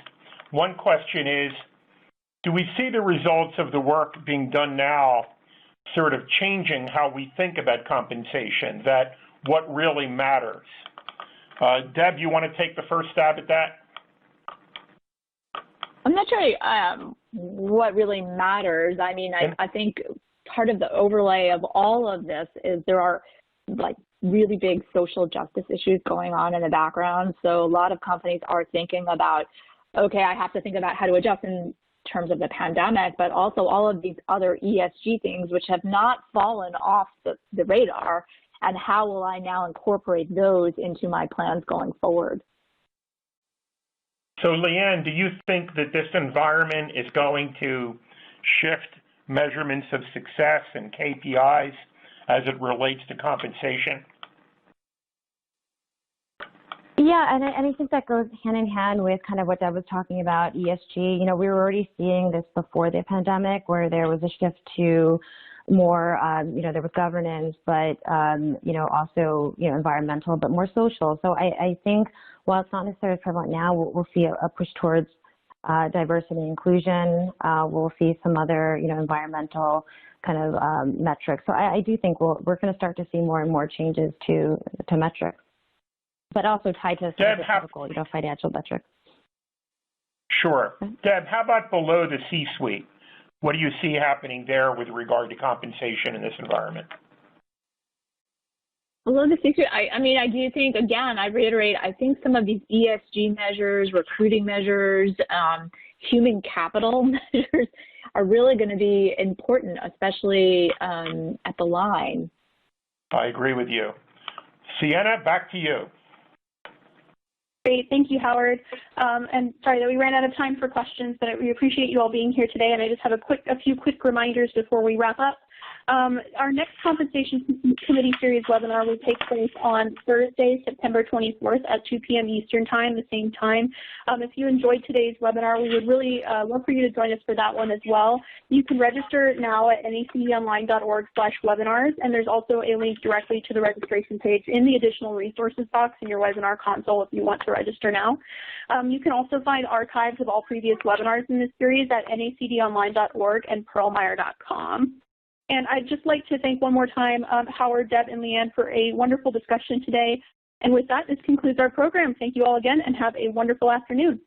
One question is, do we see the results of the work being done now sort of changing how we think about compensation, that what really matters? Deb, you want to take the first stab at that? I'm not sure what really matters. I mean, I think part of the overlay of all of this is there are like really big social justice issues going on in the background. So a lot of companies are thinking about, okay, I have to think about how to adjust in terms of the pandemic, but also all of these other ESG things which have not fallen off the radar, and how will I now incorporate those into my plans going forward? So Leanne, do you think that this environment is going to shift measurements of success and KPIs as it relates to compensation? Yeah, and I think that goes hand in hand with kind of what Deb was talking about, ESG. You know, we were already seeing this before the pandemic, where there was a shift to more, you know, there was governance, but, you know, also, you know, environmental, but more social. So I think while it's not necessarily prevalent now, we'll see a push towards diversity and inclusion. We'll see some other, you know, environmental kind of metrics. So I do think we're going to start to see more and more changes to metrics, but also tied to typical, you know, financial metrics. Sure. Deb, how about below the C-suite? What do you see happening there with regard to compensation in this environment? Below the C-suite, I mean, I do think, again, I reiterate, I think some of these ESG measures, recruiting measures, human capital measures are really going to be important, especially at the line. I agree with you. Sienna, back to you. Great, thank you, Howard. And sorry that we ran out of time for questions, but we appreciate you all being here today. And I just have a few quick reminders before we wrap up. Our next Compensation Committee Series webinar will take place on Thursday, September 24th at 2 p.m. Eastern Time, the same time. If you enjoyed today's webinar, we would really love for you to join us for that one as well. You can register now at nacdonline.org/webinars, and there's also a link directly to the registration page in the additional resources box in your webinar console if you want to register now. You can also find archives of all previous webinars in this series at nacdonline.org and pearlmeyer.com. And I'd just like to thank one more time Howard, Deb, and Leanne for a wonderful discussion today. And with that, this concludes our program. Thank you all again, and have a wonderful afternoon.